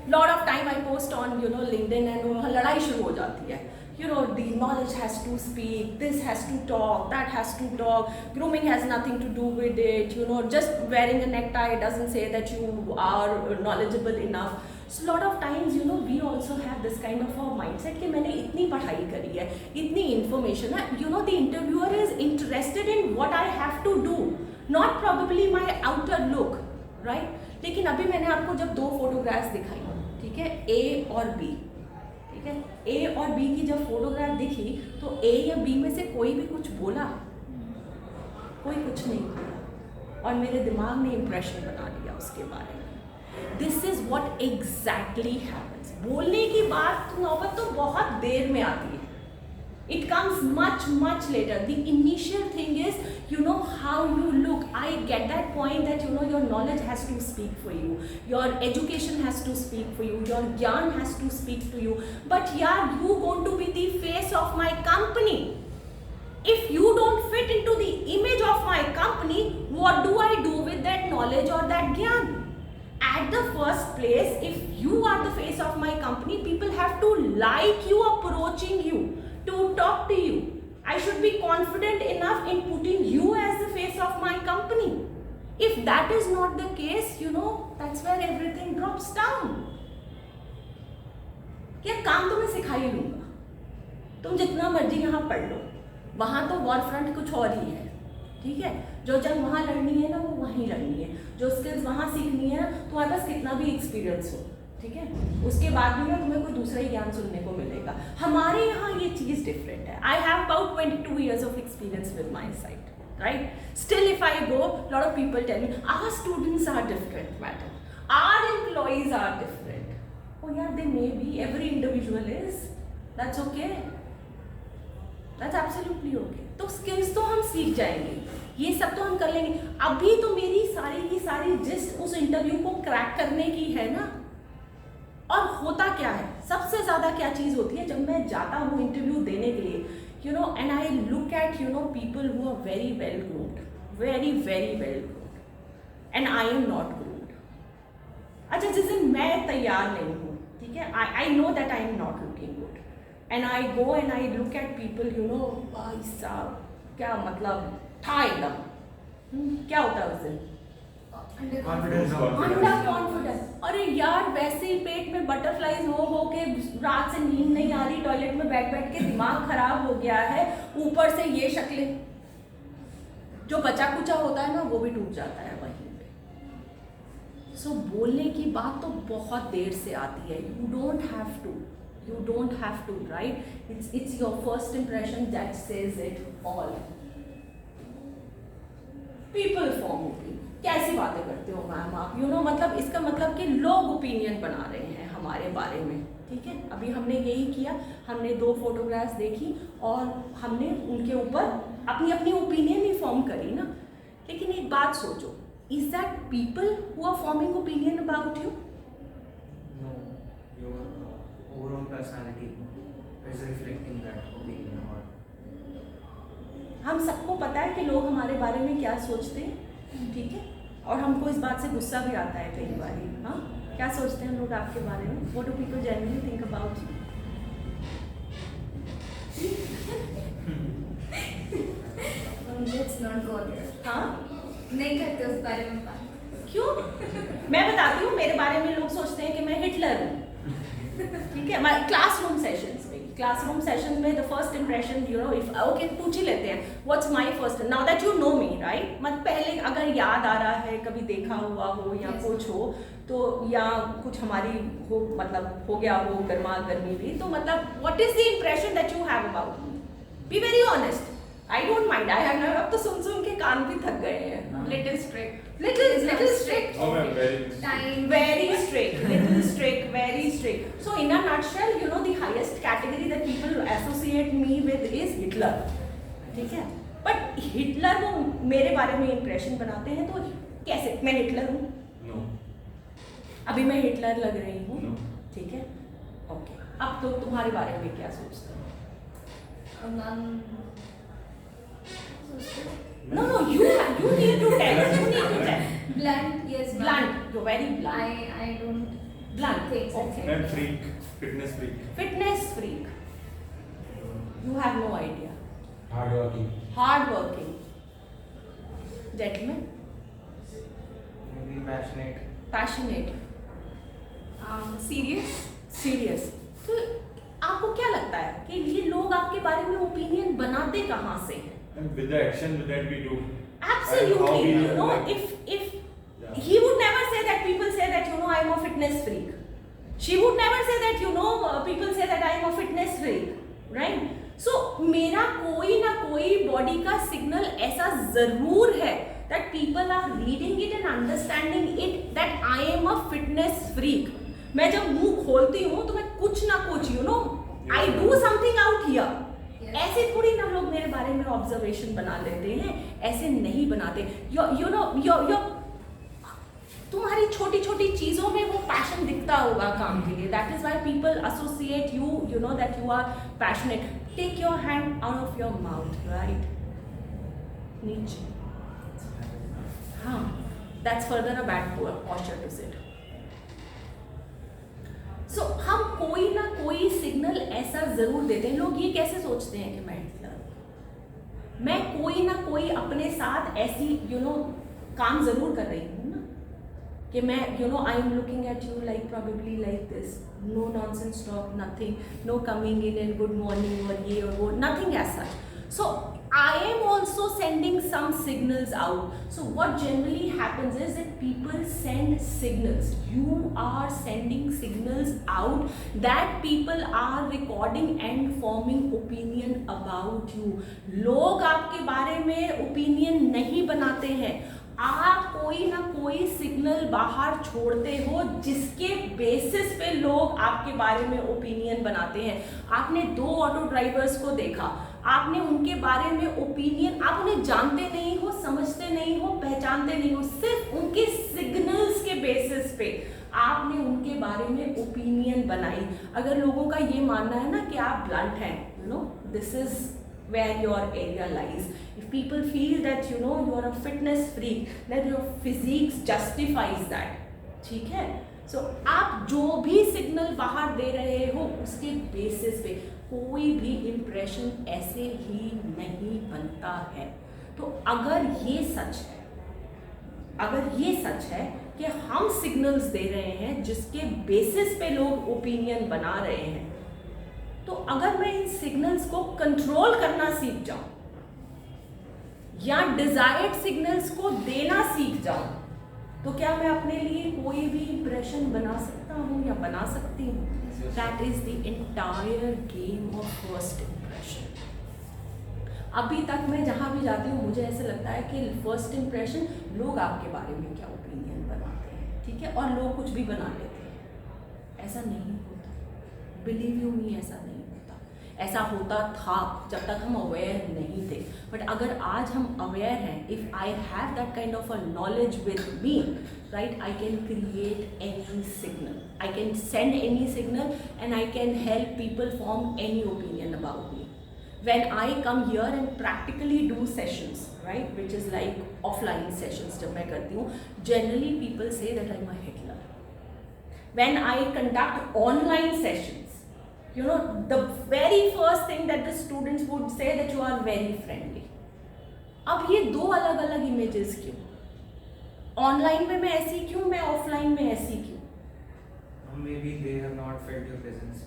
Lot of time I post on LinkedIn and वहाँ लड़ाई शुरू हो जाती है. The knowledge has to speak, this has to talk, that has to talk, grooming has nothing to do with it, just wearing a necktie doesn't say that you are knowledgeable enough. So lot of times, we also have this kind of a mindset कि मैंने इतनी पढ़ाई करी है, इतनी information है, the interviewer is interested in what I have to do, not probably my outer look, right? लेकिन अभी मैंने आपको जब 2 फोटोग्राफ्स दिखाई, ठीक है, A और B, ठीक है, A और B की जब फोटोग्राफ दिखी तो A या B में से कोई भी कुछ बोला? कोई कुछ नहीं बोला, और मेरे दिमाग ने इम्प्रेशन बना लिया उसके बारे में. This is what exactly happens. बोलने की बात नौबत तो बहुत देर में आती है. It comes much later. The initial thing is, how you look. I get that point that, your knowledge has to speak for you. Your education has to speak for you. Your gyan has to speak to you. But yeah, you going to be the face of my company. If you don't fit into the image of my company, what do I do with that knowledge or that gyan? At the first place, if you are the face of my company, people have to like you approaching you, to talk to you. I should be confident enough in putting you as the face of my company. If that is not the case, that's where everything drops down. क्या काम तो मैं सिखा ही लूँगा, तुम जितना मर्जी यहाँ पढ़ लो, वहाँ तो वॉर फ्रंट कुछ और ही है, ठीक है. जो जंग वहाँ लड़नी है ना, वो वहीं लड़नी है. जो स्किल्स वहाँ सीखनी है ना, तुम्हारे पास कितना भी एक्सपीरियंस हो, ठीक है, उसके बाद भी ना तुम्हें कोई दूसरा ही ज्ञान सुनने को मिलेगा. हमारे यहाँ ये चीज़ डिफरेंट है. I have about 22 years of experience with my site, right? Still if I go, lot of people tell me, our students are different, madam. Our employees are different. Oh yeah, they may be. Every individual is. That's okay. That's absolutely okay. तो skills तो हम सीख जाएंगे, ये सब तो हम कर लेंगे. अभी तो मेरी सारी की सारी जिस उस इंटरव्यू को क्रैक करने की है ना. और होता क्या है, सबसे ज़्यादा क्या चीज़ होती है, जब मैं जाता हूँ इंटरव्यू देने के लिए, and I look at people who are very well groomed, very well groomed, and I am not groomed. अच्छा, जिस दिन मैं तैयार नहीं हूँ, ठीक है, I know that I am not looking good, and I go and I look at people, भाई साहब क्या मतलब था एकदम. क्या होता है उस दिन? Under confidence. अरे यार, वैसे ही पेट में बटरफ्लाइज हो के रात से नींद नहीं आ रही, टॉयलेट में बैठ के दिमाग खराब हो गया है, ऊपर से ये शक्लें, जो बचा कुचा होता है ना, वो भी टूट जाता है वहीं पे. सो बोलने की बात तो बहुत देर से आती है. You don't have to, right? It's your first impression that says it all. People form opinion. कैसी बातें करते हो मैम आप, मतलब इसका मतलब कि लोग ओपिनियन बना रहे हैं हमारे बारे में, ठीक है. अभी हमने यही किया, हमने 2 फोटोग्राफ्स देखी और हमने उनके ऊपर अपनी अपनी ओपिनियन ही फॉर्म करी ना. लेकिन एक बात सोचो, is that people who are forming opinion about you? No, your overall personality is reflecting that opinion. हम सबको पता है कि लोग हमारे बारे में क्या सोचते हैं, ठीक है, और हमको इस बात से गुस्सा भी आता है कई बार. हाँ, क्या सोचते हैं लोग आपके बारे में? What do people generally think about you? Let's not go there. हाँ, नहीं करते उस बारे में बात. क्यों? मैं बताती हूँ, मेरे बारे में लोग सोचते हैं कि मैं हिटलर हूँ, ठीक है. हमारे क्लासरूम सेशंस में the first impression, if okay, पूछ ही लेते हैं, what's my first, now that you know me, right? मतलब पहले अगर याद आ रहा है, कभी देखा हुआ हो या कुछ हो, तो या कुछ हमारी हो, मतलब हो गया हो गर्मा गर्मी भी, तो मतलब what is the impression that you have about me? Be very honest. I don't mind. I have अब तो सुन के कान भी थक गए हैं. Little strict. Little strict. Oh, I'm very Time. Very strict. Little strict. Very strict. So in a nutshell, the highest category that people associate me with is Hitler. ठीक है? But Hitler वो मेरे बारे में impression बनाते हैं, तो कैसे? मैं हिटलर हूँ? No. अभी मैं हिटलर लग रही हूँ? No. ठीक है? Okay. अब तो तुम्हारे बारे में क्या सोचते हो? No, you need to tell. You need to tell. Blunt, yes. Blunt. You're very blunt. I don't Blunt. Things. Okay. मैं freak, fitness freak. Fitness freak. You have no idea. Hard working. Hard working. Gentlemen. Maybe passionate. Passionate. Serious. Serious. तो आपको क्या लगता है कि ये लोग आपके बारे में ओपिनियन बनाते कहाँ से हैं? And with the action that we do. And how Absolutely, we you know, like- if Yeah. he would never say that people say that, you know, I am a fitness freak. She would never say that, you know, people say that I am a fitness freak, right? So मेरा कोई ना कोई body का signal ऐसा जरूर है that people are reading it and understanding it that I am a fitness freak. मैं जब मुंह खोलती हूँ तो मैं कुछ ना कुछ, you know, I do something out here. Yes. ऐसे थोड़ी ना लोग मेरे बारे में ऑब्जर्वेशन बना लेते हैं, ऐसे नहीं बनाते. You know, तुम्हारी छोटी छोटी चीजों में वो पैशन दिखता होगा काम के लिए. That is why people associate you know that you are passionate. Take your hand out of your mouth, right, नीचे. हाँ, that's further a bad posture to sit. So हम कोई ना कोई सिग्नल ऐसा जरूर देते हैं. लोग ये कैसे सोचते हैं कि मैं हिटलर हूं? मैं कोई ना कोई अपने साथ ऐसी काम जरूर कर रही हूँ ना कि मैं I am looking at you like probably like this, no nonsense talk, nothing, no coming in and good morning और ये और वो, nothing as such. So I am also sending some signals out. So what generally happens is that people send signals. You are sending signals out that people are recording and forming opinion about you. लोग आपके बारे में opinion नहीं बनाते हैं. आप कोई ना कोई सिग्नल बाहर छोड़ते हो जिसके बेसिस पे लोग आपके बारे में ओपिनियन बनाते हैं. आपने 2 ऑटो ड्राइवर्स को देखा, आपने उनके बारे में ओपिनियन, आप उन्हें जानते नहीं हो, समझते नहीं हो, पहचानते नहीं हो, सिर्फ उनके सिग्नल्स के बेसिस पे आपने उनके बारे में ओपिनियन बनाई. अगर लोगों का ये मानना है ना कि आप ब्लंट हैं, this is where your area lies. If people feel that you are a fitness freak, then your physique justifies that. ठीक है? So आप जो भी सिग्नल बाहर दे रहे हो उसके बेसिस पे कोई भी इम्प्रेशन ऐसे ही नहीं बनता है. तो अगर ये सच है कि हम सिग्नल्स दे रहे हैं जिसके बेसिस पे लोग ओपिनियन बना रहे हैं, तो अगर मैं इन सिग्नल्स को कंट्रोल करना सीख जाऊं या डिजायर्ड सिग्नल्स को देना सीख जाऊं, तो क्या मैं अपने लिए कोई भी इंप्रेशन बना सकता हूं या बना सकती हूं? That is the entire game of first impression. अभी तक मैं जहां भी जाती हूँ मुझे ऐसे लगता है कि फर्स्ट इंप्रेशन लोग आपके बारे में क्या ओपिनियन बनाते हैं, ठीक है, और लोग कुछ भी बना लेते हैं. ऐसा नहीं होता, बिलीव यू मी, ऐसा नहीं होता. ऐसा होता था जब तक हम अवेयर नहीं थे. बट अगर आज हम अवेयर हैं, if I have that kind of a knowledge with me, right, I can create any signal, I can send any signal and I can help people form any opinion about me. When I come here and practically do sessions, right, which is like offline sessions जब मैं करती हूँ, generally people say that I'm a Hitler. When I conduct online sessions, the very first thing that the students would say that you are very friendly. अब ये 2 अलग अलग images क्यों? Online में मैं ऐसी क्यों, मैं offline में ऐसी क्यों? Maybe they have not felt your presence.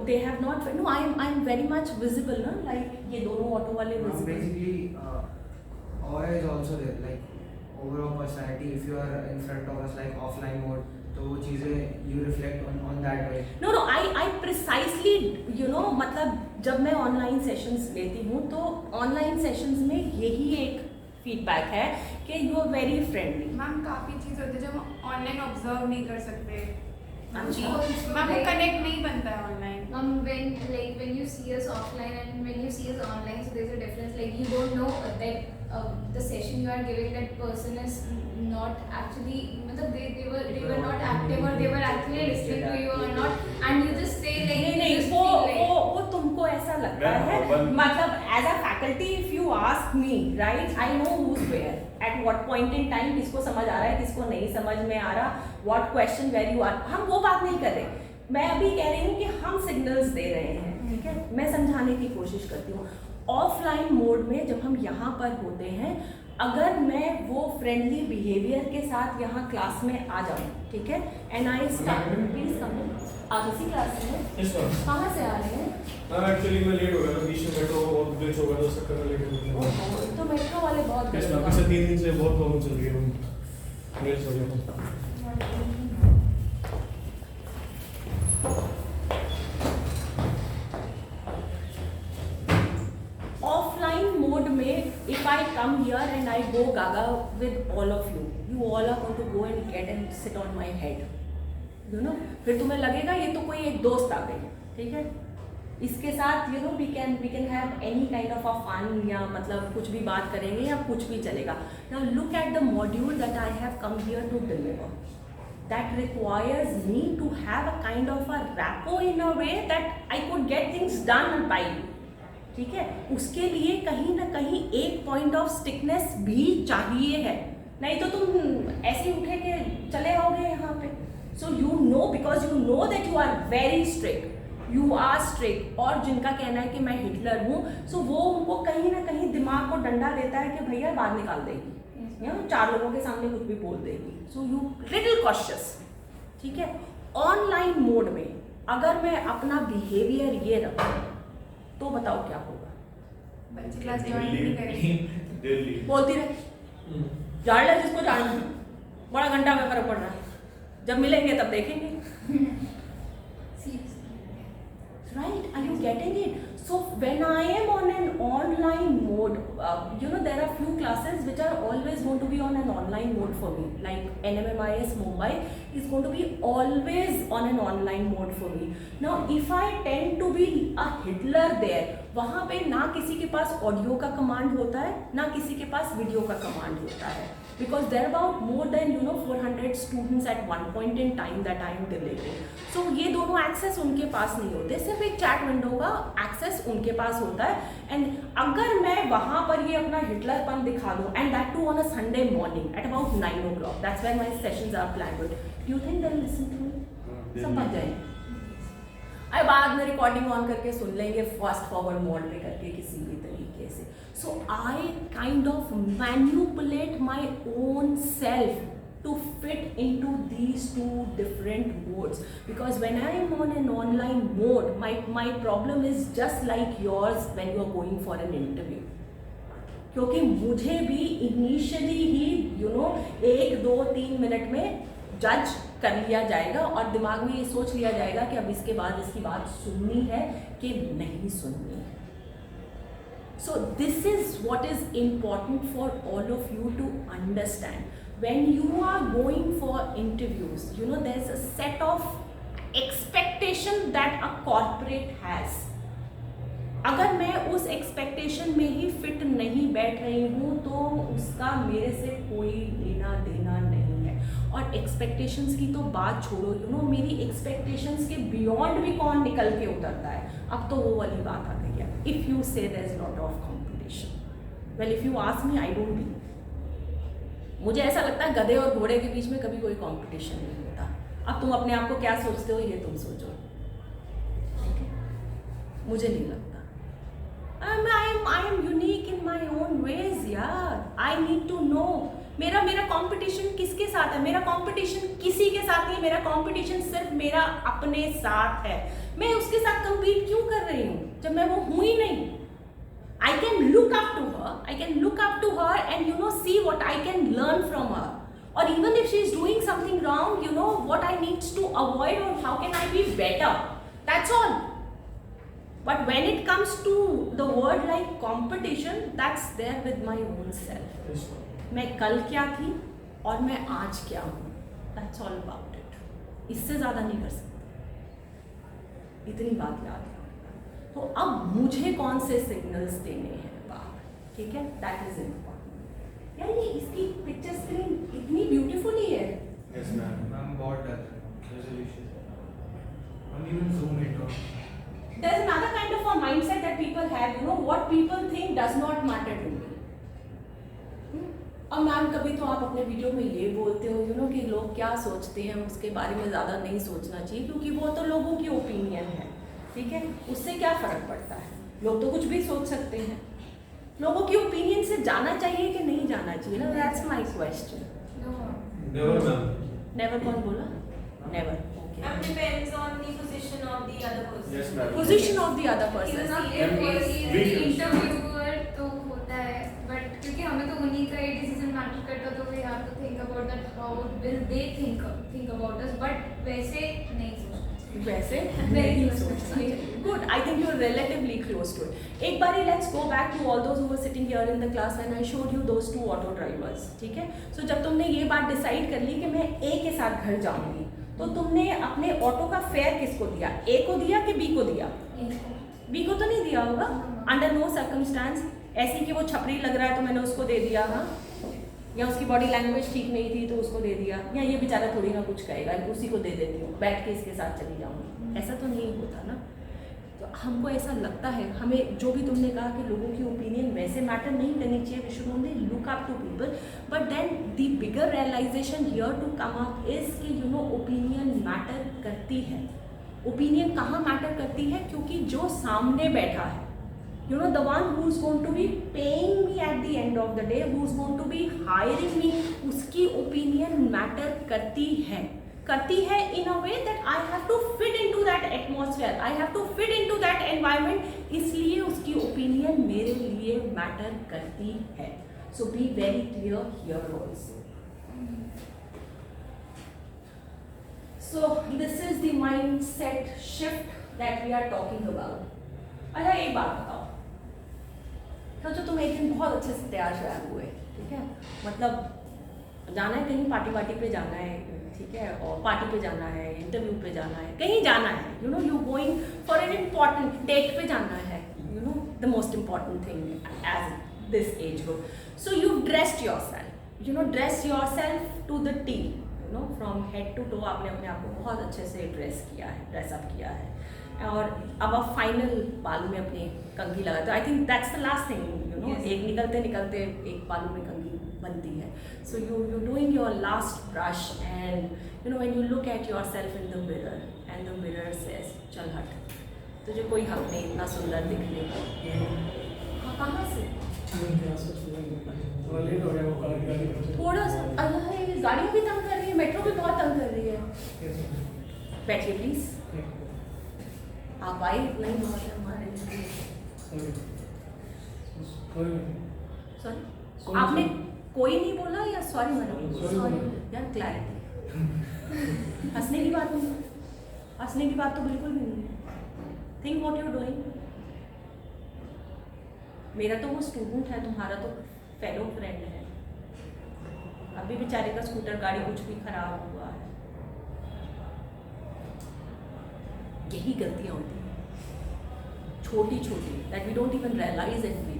They have not. No, I'm very much visible, na? Like ये दोनों ऑटो वाले visible. Basically, aura is also there. Like overall personality. If you are in front of us, like offline mode, तो वो चीजें you reflect on that way. No, I precisely, मतलब जब मैं online sessions लेती हूँ तो ऑनलाइन सेशंस में यही एक फीडबैक है कि you are very friendly. Ma'am काफ़ी चीज़ होती है जो हम ऑनलाइन ऑब्जर्व नहीं कर सकते. अच्छा. मैम वो कनेक्ट नहीं बनता है online. When you see us offline and when you see us online, so there's a difference. Like you don't know that the session you are giving, that person is not actually, they were not active or they were actually listening to you or not, and you just say like नहीं just वो feel like, वो तुमको ऐसा लगता है. मतलब as a faculty if you ask me, right, I know who's where at what point in time, किसको समझ आ रहा है, किसको नहीं समझ में आ रहा, what question were you are, हम वो बात नहीं कर रहे, मैं अभी कह रही हूँ कि हम सिग्नल्स दे रहे हैं, ठीक है, मैं समझाने की कोशिश करती हूँ। ऑफलाइन मोड में जब हम यहाँ पर होते हैं, अगर मैं वो फ्रेंडली बिहेवियर के साथ यहाँ क्लास में आ जाऊँ, ठीक है, and I start, please come, आप इसी क्लास में कहाँ से आ रहे हैं? एक्चुअली मैं लेट हो गया था, बीच में मेट्रो बहुत ग्लिच हो गया था, उसका करने लेट हो गया। ओहो, तो मेट्रो वाले बहुत यस गलत मैम, बात- पिछले 3 दिन से बहुत प्रॉब्लम चल रही है, लेट हो गया था। ऑफलाइन मोड में if I come here and I go gaga with all of you, you all are going to go and get and sit on my head, you know, फिर तुम्हें लगेगा ये तो कोई एक दोस्त आ गई, ठीक है, इसके साथ you know we can have any kind of a fun, या मतलब कुछ भी बात करेंगे या कुछ भी चलेगा. Now look at the module that I have come here to deliver. That requires me to have a kind of a rapport in a way that I could get things done by you. ठीक है, उसके लिए कहीं ना कहीं एक point of stickiness भी चाहिए है, नहीं तो तुम ऐसे उठे के चले आओगे यहाँ पे. So you know, because you know that you are very strict, you are strict, और जिनका कहना है कि मैं हिटलर हूँ, सो वो उनको कहीं ना कहीं दिमाग को डंडा देता है कि भैया बाहर निकाल देगी, या 4 लोगों के सामने कुछ भी बोल देगी. सो यू लिटिल कॉशियस, ठीक है. ऑनलाइन मोड में अगर मैं अपना बिहेवियर ये रखूँ तो बताओ क्या होगा? बच्चे क्लास ज्वाइन नहीं करेंगे, दिल्ली बोलती रहे, जान ले जिसको जानना है, बड़ा घंटा में फर्क पड़ रहा है, जब मिलेंगे तब देखेंगे. Right? Are you getting it? So when I am on an online mode, you know, there are few classes which are always going to be on an online mode for me. Like NMMIS Mumbai is going to be always on an online mode for me. Now, if I tend to be a Hitler there, वहाँ पे ना किसी के पास audio का command होता है, ना किसी के पास वीडियो का कमांड होता है. Because there are about more than 400 students at one point in time that I am delivering. So ये दोनों एक्सेस उनके पास नहीं होते, सिर्फ एक चैट विंडो का एक्सेस उनके पास होता है. एंड अगर मैं वहाँ पर ये अपना हिटलरपन दिखा दूँ, and that too on a Sunday morning at about 9 o'clock, that's when my sessions are planned. Do you think they will listen to me? सब भाग जाएंगे. अब बाद में रिकॉर्डिंग ऑन करके सुन लेंगे फास्ट फॉरवर्ड मोड में करके किसी भी तरीके से. So I kind of manipulate my own self to fit into these two different modes, because when I am on an online mode, my problem is just like yours when you are going for an interview. क्योंकि मुझे भी initially ही 1, 2, 3 minute में जज कर लिया जाएगा और दिमाग में ये सोच लिया जाएगा कि अब इसके बाद इसकी बात सुननी है कि नहीं सुननी है. So this is what is important for all of you to understand. When you are going for interviews, there's a set of expectation that a corporate has. अगर मैं उस एक्सपेक्टेशन में ही फिट नहीं बैठ रही हूँ तो उसका मेरे से कोई लेना देना नहीं है. और एक्सपेक्टेशंस की तो बात छोड़ो, मेरी एक्सपेक्टेशंस के बियॉन्ड भी कौन निकल के उतरता है, अब तो वो वाली बात आ गई है. If you say there is lot of competition, well if you ask me, I don't believe. मुझे ऐसा लगता है गधे और घोड़े के बीच में कभी कोई कंपटीशन नहीं होता. अब तुम अपने आप को क्या सोचते हो ये तुम सोचो, मुझे नहीं लगता. I am unique in my own ways यार. I need to know मेरा कंपटीशन किसके साथ है. मेरा कंपटीशन किसी के साथ नहीं, मेरा कंपटीशन सिर्फ मेरा अपने साथ है. मैं उसके साथ compete क्यों कर रही हूँ जब मैं वो हूँ ही नहीं. I can look up to her and see what I can learn from her, or even if she is doing something wrong, what I need to avoid or how can I be better. That's all. But when it comes to the word like competition, that's there with my own self. मैं कल क्या थी और मैं आज क्या हूँ, that's all about it. इससे ज़्यादा नहीं कर सकते, इतनी बात याद है. तो अब मुझे कौन से सिग्नल्स देने हैं बाहर, ठीक है, दैट इज इम्पोर्टेंट. यार ये इसकी पिक्चर स्क्रीन इतनी ब्यूटीफुली है. Yes, ma'am. मैम बहुत डर है, रेजोल्यूशन हम even zoom it of. There's another kind of a mindset that people have, what people think does not matter to me. और मैम कभी तो आप अपने वीडियो में ये बोलते हो यू नो कि लोग क्या सोचते हैं उसके बारे में ज़्यादा नहीं सोचना चाहिए, क्योंकि वो तो लोगों की ओपिनियन है, ठीक है, उससे क्या फ़र्क पड़ता है, लोग तो कुछ भी सोच सकते हैं। लोगों की ओपिनियन से जाना चाहिए कि नहीं जाना चाहिए ना, that's my question. No. Never, ma'am. Never कौन बोला? Never, okay. depends on the position of the other person. Yes, ma'am. Position of the other He's person. not Can we- interviewer तो होता है, बट क्योंकि हमें तो उन्हीं का ये डिसीजन मैटर करता, तो we have to think about that how will they think about us, but वैसे नहीं सोचना चाहिए। वैसे नहीं नहीं सोचना सोचना चाहिए। चाहिए। Good, I think you are relatively close to it. एक बारी let's go back to all those who were sitting here in the class when I showed you those two auto drivers, ठीक है। सो जब तुमने ये बात डिसाइड कर ली कि मैं ए के साथ घर जाऊंगी, तो तुमने अपने ऑटो का फेयर किसको दिया? ए को दिया कि बी को दिया? बी को तो नहीं दिया होगा। अंडर नो सर्कमस्टांस ऐसी कि वो छपरी लग रहा है तो मैंने उसको दे दिया, हाँ, या उसकी बॉडी लैंग्वेज ठीक नहीं थी तो उसको दे दिया, या ये बेचारा थोड़ी ना कुछ कहेगा, उसी को दे देती हूँ, बैठ के इसके साथ चली जाऊँगी, ऐसा तो नहीं होता ना। तो हमको ऐसा लगता है, हमें जो भी तुमने कहा कि लोगों की ओपिनियन वैसे मैटर नहीं करनी चाहिए, we should only look up to people, but then the bigger realization here to come up is कि यू नो ओपिनियन मैटर करती है। ओपिनियन कहाँ मैटर करती है? क्योंकि जो सामने बैठा है, you know, the one who's going to be paying me at the end of the day, who's going to be hiring me, उसकी opinion matter करती है in a way that I have to fit into that atmosphere, I have to fit into that environment, इसलिए उसकी opinion मेरे लिए matter करती है। So be very clear here also. So this is the mindset shift that we are talking about. अच्छा एक बात बताओ, सोचो तुम एक दिन बहुत अच्छे से तैयार श्यार हुए, ठीक है, मतलब जाना है कहीं पार्टी वार्टी पे जाना है, ठीक है, और पार्टी पे जाना है, इंटरव्यू पे जाना है, कहीं जाना है, you know you going for an important date पे जाना है, you know the most important thing as this age group. So you dressed yourself, you know dress yourself to the T, you know from head to toe आपने अपने आप को बहुत अच्छे से ड्रेस किया है, ड्रेसअप किया है, और अब आप फाइनल बालों में अपनी कंघी लगाते हो। I think that's the last thing, you know, एक निकलते निकलते एक बालों में कंघी बनती है। So you doing your last brush and you know when you look at your self in the mirror and the mirror says चल हट, तुझे कोई हक नहीं इतना सुंदर दिखने का। हाँ, कहाँ से? थोड़ा सा अरे गाड़ी भी तंग कर रही है, मेट्रो भी बहुत तंग कर रही है। बैठिए प्लीज, आप आए नहीं बहुत है हमारे लिए। सॉरी, आपने कोई नहीं बोला या सॉरी मैडम? सॉरी यार, क्लैरिटी। हंसने की बात नहीं, हंसने की बात तो बिल्कुल भी नहीं है। Think what you doing. मेरा तो वो स्टूडेंट है, तुम्हारा तो फेलो फ्रेंड है। अभी बेचारे का स्कूटर गाड़ी कुछ भी खराब हुआ है। यही गलतियाँ होती हैं छोटी छोटी, that we don't even realise and we